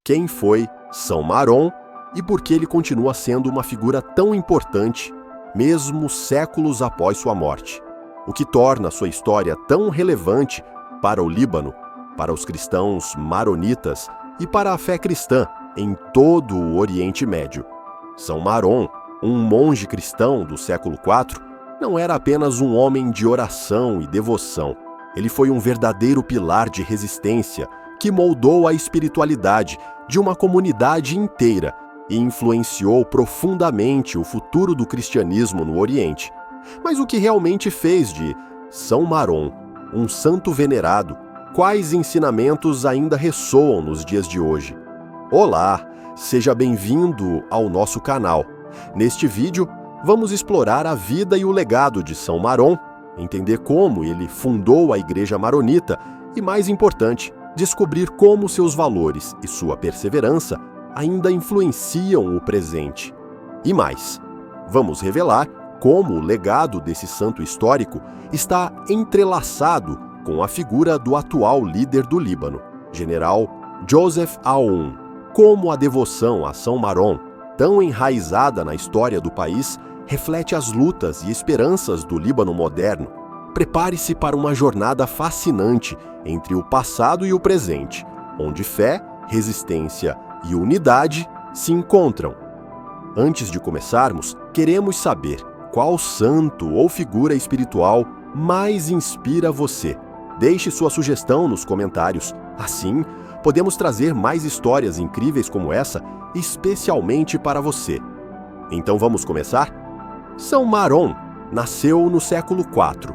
Quem foi São Maron e por que ele continua sendo uma figura tão importante, mesmo séculos após sua morte? O que torna sua história tão relevante para o Líbano, para os cristãos maronitas e para a fé cristã em todo o Oriente Médio? São Maron, um monge cristão do século IV, não era apenas um homem de oração e devoção. Ele foi um verdadeiro pilar de resistência que moldou a espiritualidade de uma comunidade inteira e influenciou profundamente o futuro do cristianismo no Oriente. Mas o que realmente fez de São Maron um santo venerado? Quais ensinamentos ainda ressoam nos dias de hoje? Olá, seja bem-vindo ao nosso canal. Neste vídeo, vamos explorar a vida e o legado de São Maron, entender como ele fundou a Igreja Maronita e, mais importante, descobrir como seus valores e sua perseverança ainda influenciam o presente. E mais, vamos revelar como o legado desse santo histórico está entrelaçado com a figura do atual líder do Líbano, General Joseph Aoun. Como a devoção a São Maron, tão enraizada na história do país, reflete as lutas e esperanças do Líbano moderno. Prepare-se para uma jornada fascinante entre o passado e o presente, onde fé, resistência e unidade se encontram. Antes de começarmos, queremos saber qual santo ou figura espiritual mais inspira você. Deixe sua sugestão nos comentários. Assim, podemos trazer mais histórias incríveis como essa, especialmente para você. Então vamos começar? São Maron nasceu no século IV,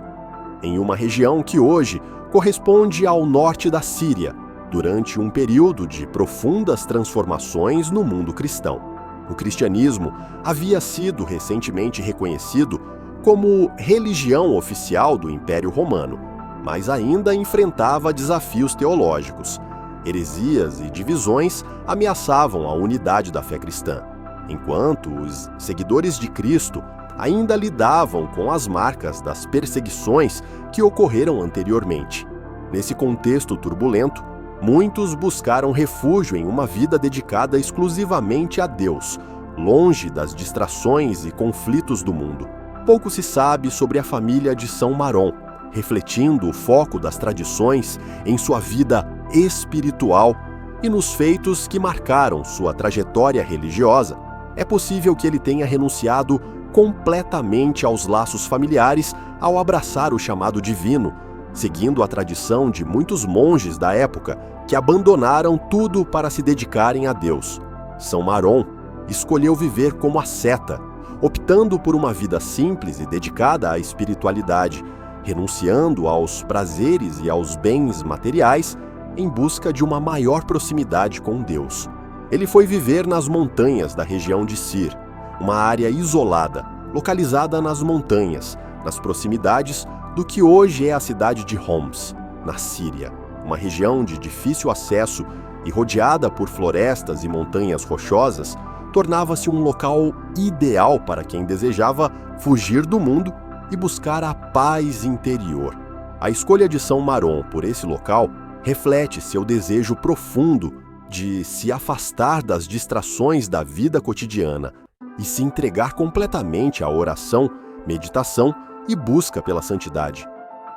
em uma região que hoje corresponde ao norte da Síria, durante um período de profundas transformações no mundo cristão. O cristianismo havia sido recentemente reconhecido como religião oficial do Império Romano, mas ainda enfrentava desafios teológicos. Heresias e divisões ameaçavam a unidade da fé cristã, enquanto os seguidores de Cristo ainda lidavam com as marcas das perseguições que ocorreram anteriormente. Nesse contexto turbulento, muitos buscaram refúgio em uma vida dedicada exclusivamente a Deus, longe das distrações e conflitos do mundo. Pouco se sabe sobre a família de São Maron, refletindo o foco das tradições em sua vida espiritual e nos feitos que marcaram sua trajetória religiosa. É possível que ele tenha renunciado completamente aos laços familiares ao abraçar o chamado divino, seguindo a tradição de muitos monges da época que abandonaram tudo para se dedicarem a Deus. São Maron escolheu viver como asceta, optando por uma vida simples e dedicada à espiritualidade, renunciando aos prazeres e aos bens materiais em busca de uma maior proximidade com Deus. Ele foi viver nas montanhas da região de Sir, uma área isolada, localizada nas montanhas, nas proximidades do que hoje é a cidade de Homs, na Síria, uma região de difícil acesso e rodeada por florestas e montanhas rochosas, tornava-se um local ideal para quem desejava fugir do mundo e buscar a paz interior. A escolha de São Maron por esse local reflete seu desejo profundo de se afastar das distrações da vida cotidiana e se entregar completamente à oração, meditação e busca pela santidade.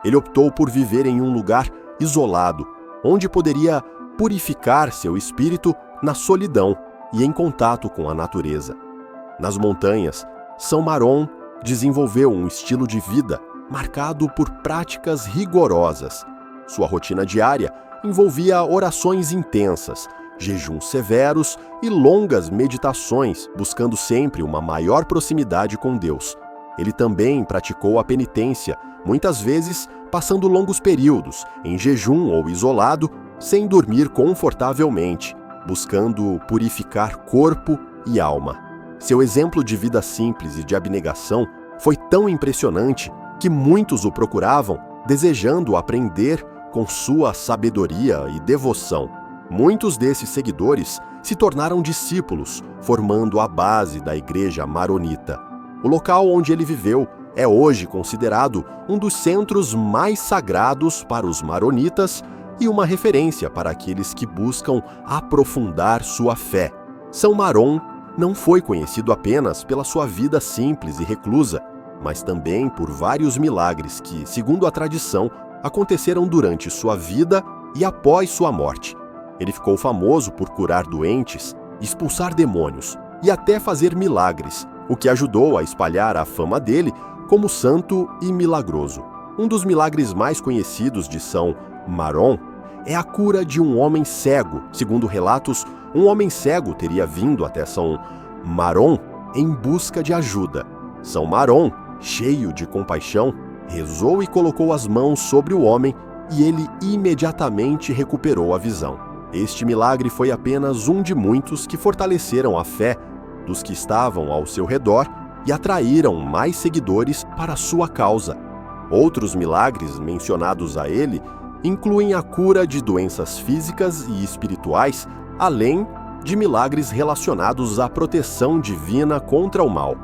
Ele optou por viver em um lugar isolado, onde poderia purificar seu espírito na solidão e em contato com a natureza. Nas montanhas, São Maron desenvolveu um estilo de vida marcado por práticas rigorosas. Sua rotina diária envolvia orações intensas, jejuns severos e longas meditações, buscando sempre uma maior proximidade com Deus. Ele também praticou a penitência, muitas vezes passando longos períodos em jejum ou isolado, sem dormir confortavelmente, buscando purificar corpo e alma. Seu exemplo de vida simples e de abnegação foi tão impressionante que muitos o procuravam, desejando aprender com sua sabedoria e devoção. Muitos desses seguidores se tornaram discípulos, formando a base da Igreja Maronita. O local onde ele viveu é hoje considerado um dos centros mais sagrados para os maronitas e uma referência para aqueles que buscam aprofundar sua fé. São Maron não foi conhecido apenas pela sua vida simples e reclusa, mas também por vários milagres que, segundo a tradição, aconteceram durante sua vida e após sua morte. Ele ficou famoso por curar doentes, expulsar demônios e até fazer milagres, o que ajudou a espalhar a fama dele como santo e milagroso. Um dos milagres mais conhecidos de São Maron é a cura de um homem cego. Segundo relatos, um homem cego teria vindo até São Maron em busca de ajuda. São Maron, cheio de compaixão, rezou e colocou as mãos sobre o homem e ele imediatamente recuperou a visão. Este milagre foi apenas um de muitos que fortaleceram a fé dos que estavam ao seu redor e atraíram mais seguidores para sua causa. Outros milagres mencionados a ele incluem a cura de doenças físicas e espirituais, além de milagres relacionados à proteção divina contra o mal.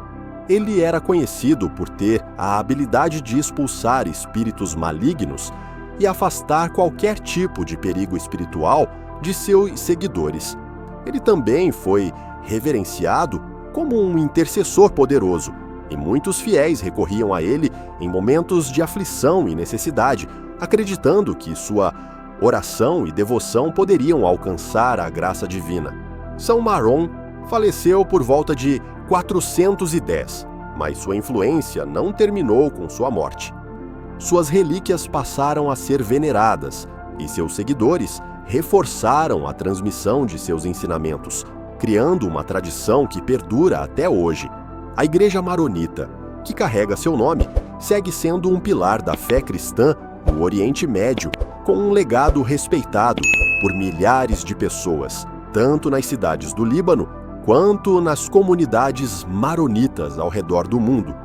Ele era conhecido por ter a habilidade de expulsar espíritos malignos e afastar qualquer tipo de perigo espiritual de seus seguidores. Ele também foi reverenciado como um intercessor poderoso, e muitos fiéis recorriam a ele em momentos de aflição e necessidade, acreditando que sua oração e devoção poderiam alcançar a graça divina. São Maron faleceu por volta de 410, mas sua influência não terminou com sua morte. Suas relíquias passaram a ser veneradas e seus seguidores reforçaram a transmissão de seus ensinamentos, criando uma tradição que perdura até hoje. A Igreja Maronita, que carrega seu nome, segue sendo um pilar da fé cristã no Oriente Médio, com um legado respeitado por milhares de pessoas, tanto nas cidades do Líbano quanto nas comunidades maronitas ao redor do mundo.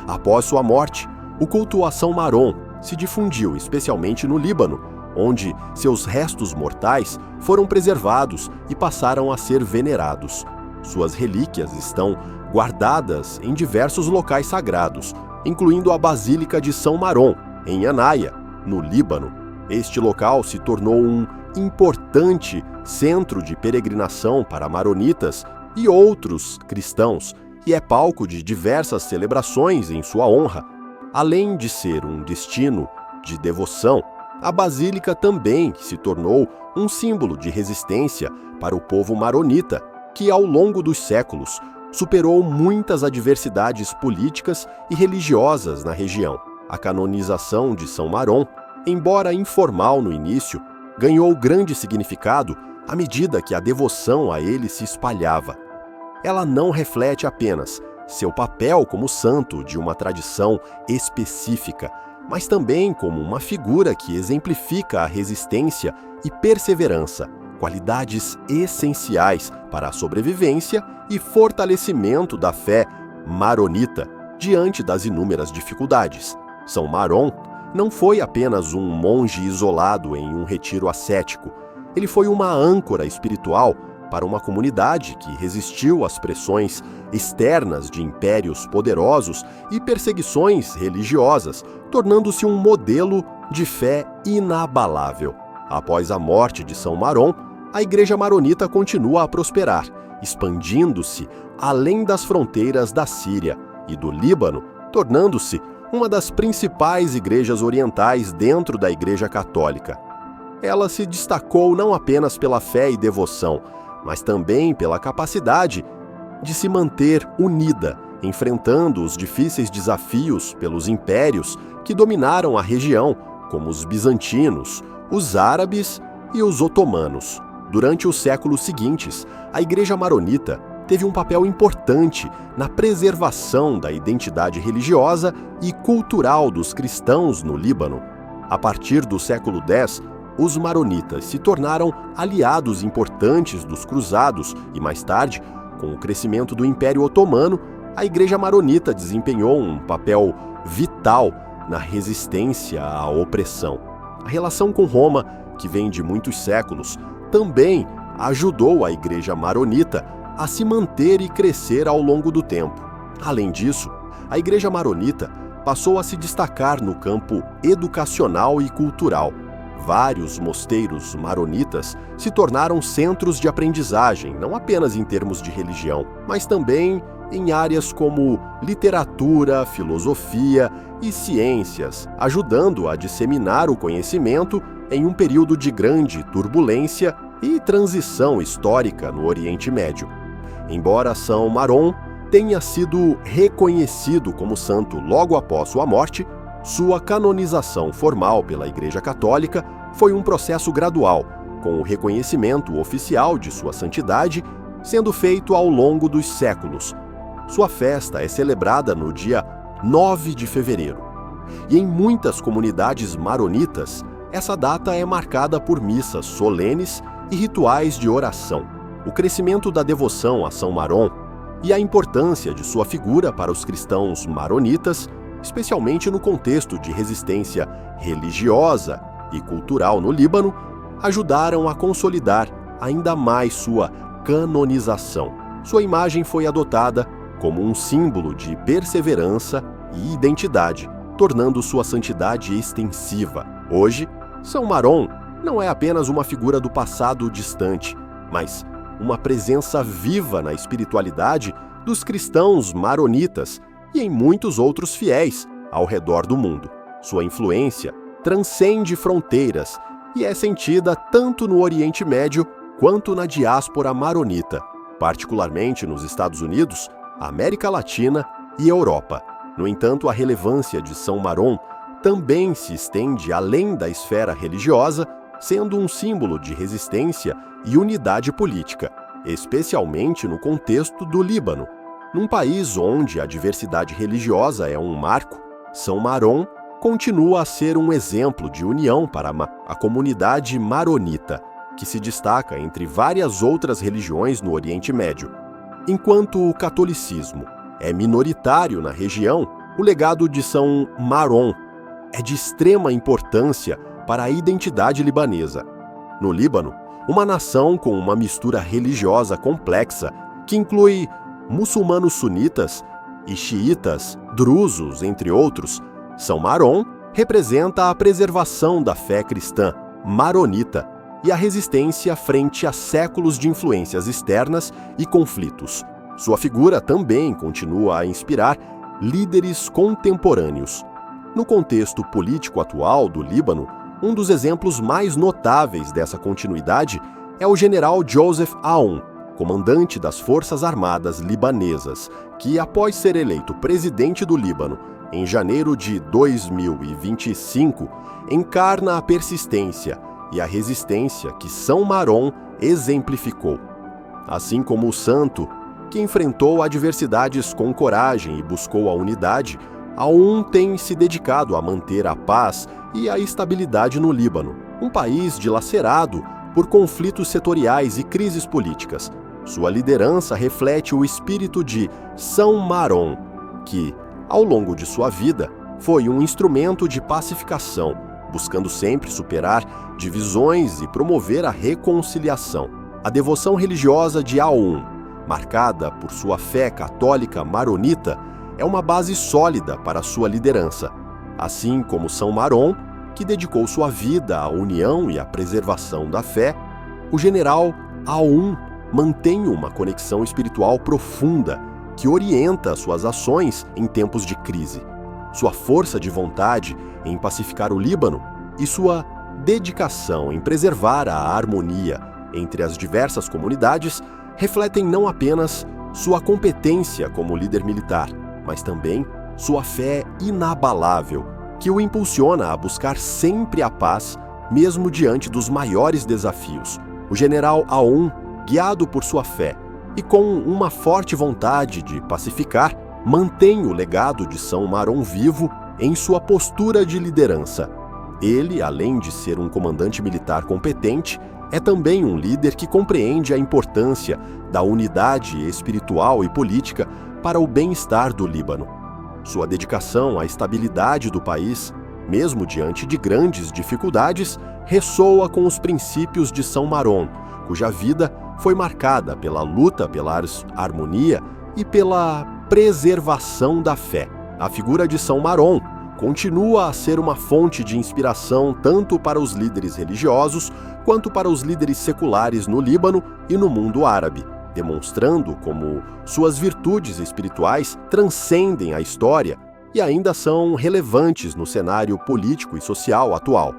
Após sua morte, o culto a São Maron se difundiu especialmente no Líbano, onde seus restos mortais foram preservados e passaram a ser venerados. Suas relíquias estão guardadas em diversos locais sagrados, incluindo a Basílica de São Maron, em Anaia, no Líbano. Este local se tornou um importante centro de peregrinação para maronitas e outros cristãos, e é palco de diversas celebrações em sua honra. Além de ser um destino de devoção, a Basílica também se tornou um símbolo de resistência para o povo maronita, que ao longo dos séculos superou muitas adversidades políticas e religiosas na região. A canonização de São Maron, embora informal no início, ganhou grande significado à medida que a devoção a ele se espalhava. Ela não reflete apenas seu papel como santo de uma tradição específica, mas também como uma figura que exemplifica a resistência e perseverança, qualidades essenciais para a sobrevivência e fortalecimento da fé maronita diante das inúmeras dificuldades. São Maron não foi apenas um monge isolado em um retiro ascético. Ele foi uma âncora espiritual para uma comunidade que resistiu às pressões externas de impérios poderosos e perseguições religiosas, tornando-se um modelo de fé inabalável. Após a morte de São Maron, a Igreja Maronita continua a prosperar, expandindo-se além das fronteiras da Síria e do Líbano, tornando-se uma das principais igrejas orientais dentro da Igreja Católica. Ela se destacou não apenas pela fé e devoção, mas também pela capacidade de se manter unida, enfrentando os difíceis desafios pelos impérios que dominaram a região, como os bizantinos, os árabes e os otomanos. Durante os séculos seguintes, a Igreja Maronita teve um papel importante na preservação da identidade religiosa e cultural dos cristãos no Líbano. A partir do século X, os maronitas se tornaram aliados importantes dos cruzados e, mais tarde, com o crescimento do Império Otomano, a Igreja Maronita desempenhou um papel vital na resistência à opressão. A relação com Roma, que vem de muitos séculos, também ajudou a Igreja Maronita a se manter e crescer ao longo do tempo. Além disso, a Igreja Maronita passou a se destacar no campo educacional e cultural. Vários mosteiros maronitas se tornaram centros de aprendizagem, não apenas em termos de religião, mas também em áreas como literatura, filosofia e ciências, ajudando a disseminar o conhecimento em um período de grande turbulência e transição histórica no Oriente Médio. Embora São Maron tenha sido reconhecido como santo logo após sua morte, sua canonização formal pela Igreja Católica foi um processo gradual, com o reconhecimento oficial de sua santidade sendo feito ao longo dos séculos. Sua festa é celebrada no dia 9 de fevereiro. E em muitas comunidades maronitas, essa data é marcada por missas solenes e rituais de oração. O crescimento da devoção a São Maron e a importância de sua figura para os cristãos maronitas, especialmente no contexto de resistência religiosa e cultural no Líbano, ajudaram a consolidar ainda mais sua canonização. Sua imagem foi adotada como um símbolo de perseverança e identidade, tornando sua santidade extensiva. Hoje, São Maron não é apenas uma figura do passado distante, mas uma presença viva na espiritualidade dos cristãos maronitas e em muitos outros fiéis ao redor do mundo. Sua influência transcende fronteiras e é sentida tanto no Oriente Médio quanto na diáspora maronita, particularmente nos Estados Unidos, América Latina e Europa. No entanto, a relevância de São Maron também se estende além da esfera religiosa, sendo um símbolo de resistência e unidade política, especialmente no contexto do Líbano. Num país onde a diversidade religiosa é um marco, São Maron continua a ser um exemplo de união para a comunidade maronita, que se destaca entre várias outras religiões no Oriente Médio. Enquanto o catolicismo é minoritário na região, o legado de São Maron é de extrema importância para a identidade libanesa. No Líbano, uma nação com uma mistura religiosa complexa, que inclui muçulmanos sunitas e xiitas, drusos, entre outros, São Maron representa a preservação da fé cristã maronita e a resistência frente a séculos de influências externas e conflitos. Sua figura também continua a inspirar líderes contemporâneos. No contexto político atual do Líbano, um dos exemplos mais notáveis dessa continuidade é o general Joseph Aoun, comandante das Forças Armadas libanesas, que, após ser eleito presidente do Líbano em janeiro de 2025, encarna a persistência e a resistência que São Maron exemplificou. Assim como o santo, que enfrentou adversidades com coragem e buscou a unidade, Aoun tem se dedicado a manter a paz e a estabilidade no Líbano, um país dilacerado por conflitos setoriais e crises políticas. Sua liderança reflete o espírito de São Maron, que, ao longo de sua vida, foi um instrumento de pacificação, buscando sempre superar divisões e promover a reconciliação. A devoção religiosa de Aoun, marcada por sua fé católica maronita, é uma base sólida para sua liderança, assim como São Maron, que dedicou sua vida à união e à preservação da fé. O general Aoun mantém uma conexão espiritual profunda que orienta suas ações em tempos de crise. Sua força de vontade em pacificar o Líbano e sua dedicação em preservar a harmonia entre as diversas comunidades refletem não apenas sua competência como líder militar, mas também sua fé inabalável, que o impulsiona a buscar sempre a paz, mesmo diante dos maiores desafios. O general Aoun, guiado por sua fé e com uma forte vontade de pacificar, mantém o legado de São Maron vivo em sua postura de liderança. Ele, além de ser um comandante militar competente, é também um líder que compreende a importância da unidade espiritual e política para o bem-estar do Líbano. Sua dedicação à estabilidade do país, mesmo diante de grandes dificuldades, ressoa com os princípios de São Maron, cuja vida foi marcada pela luta pela harmonia e pela preservação da fé. A figura de São Maron continua a ser uma fonte de inspiração tanto para os líderes religiosos quanto para os líderes seculares no Líbano e no mundo árabe, demonstrando como suas virtudes espirituais transcendem a história e ainda são relevantes no cenário político e social atual.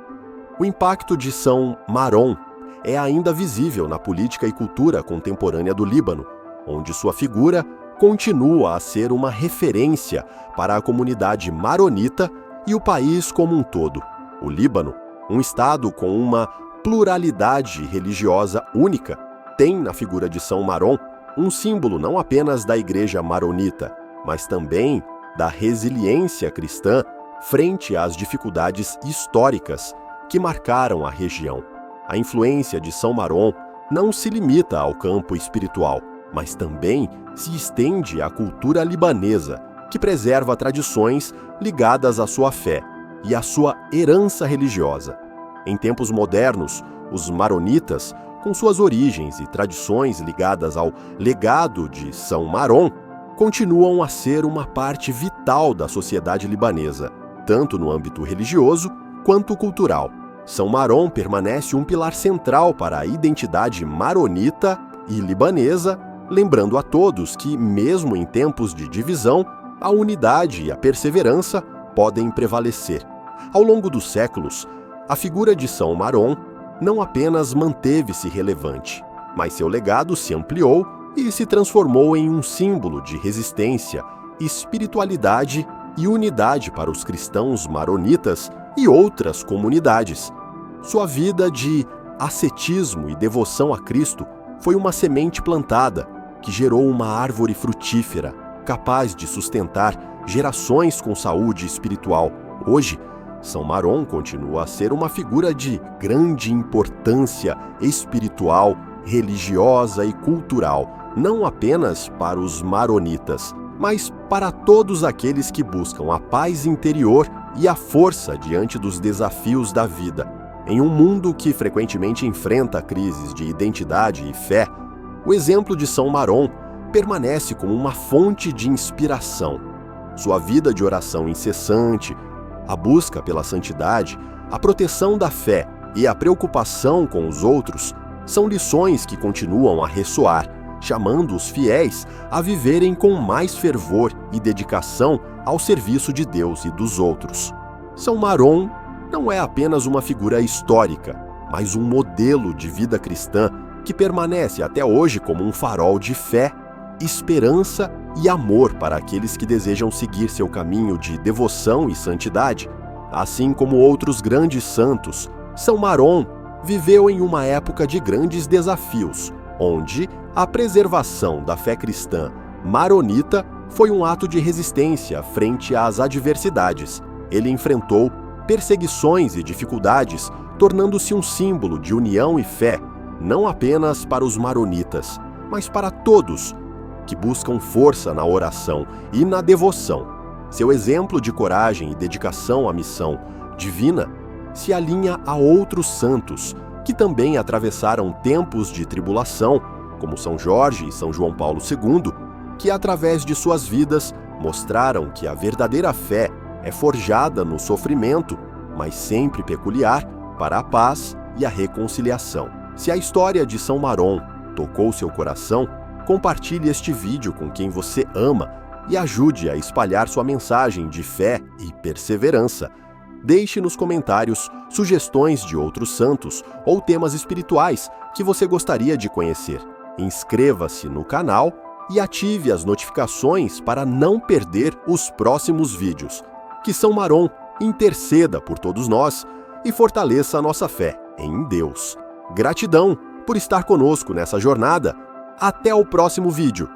O impacto de São Maron é ainda visível na política e cultura contemporânea do Líbano, onde sua figura continua a ser uma referência para a comunidade maronita e o país como um todo. O Líbano, um estado com uma pluralidade religiosa única, tem na figura de São Maron um símbolo não apenas da Igreja Maronita, mas também da resiliência cristã frente às dificuldades históricas que marcaram a região. A influência de São Maron não se limita ao campo espiritual, mas também se estende à cultura libanesa, que preserva tradições ligadas à sua fé e à sua herança religiosa. Em tempos modernos, os maronitas, com suas origens e tradições ligadas ao legado de São Maron, continuam a ser uma parte vital da sociedade libanesa, tanto no âmbito religioso quanto cultural. São Maron permanece um pilar central para a identidade maronita e libanesa, lembrando a todos que, mesmo em tempos de divisão, a unidade e a perseverança podem prevalecer. Ao longo dos séculos, a figura de São Maron não apenas manteve-se relevante, mas seu legado se ampliou e se transformou em um símbolo de resistência, espiritualidade e unidade para os cristãos maronitas e outras comunidades. Sua vida de ascetismo e devoção a Cristo foi uma semente plantada que gerou uma árvore frutífera, capaz de sustentar gerações com saúde espiritual. Hoje, São Maron continua a ser uma figura de grande importância espiritual, religiosa e cultural, não apenas para os maronitas, mas para todos aqueles que buscam a paz interior e a força diante dos desafios da vida. Em um mundo que frequentemente enfrenta crises de identidade e fé, o exemplo de São Maron permanece como uma fonte de inspiração. Sua vida de oração incessante, a busca pela santidade, a proteção da fé e a preocupação com os outros são lições que continuam a ressoar, chamando os fiéis a viverem com mais fervor e dedicação ao serviço de Deus e dos outros. São Maron não é apenas uma figura histórica, mas um modelo de vida cristã que permanece até hoje como um farol de fé, esperança e amor para aqueles que desejam seguir seu caminho de devoção e santidade. Assim como outros grandes santos, São Maron viveu em uma época de grandes desafios, onde a preservação da fé cristã maronita foi um ato de resistência frente às adversidades. Ele enfrentou perseguições e dificuldades, tornando-se um símbolo de união e fé, não apenas para os maronitas, mas para todos que buscam força na oração e na devoção. Seu exemplo de coragem e dedicação à missão divina se alinha a outros santos que também atravessaram tempos de tribulação, como São Jorge e São João Paulo II, que através de suas vidas mostraram que a verdadeira fé é forjada no sofrimento, mas sempre peculiar para a paz e a reconciliação. Se a história de São Maron tocou seu coração, compartilhe este vídeo com quem você ama e ajude a espalhar sua mensagem de fé e perseverança. Deixe nos comentários sugestões de outros santos ou temas espirituais que você gostaria de conhecer. Inscreva-se no canal e ative as notificações para não perder os próximos vídeos. Que São Maron interceda por todos nós e fortaleça a nossa fé em Deus. Gratidão por estar conosco nessa jornada. Até o próximo vídeo.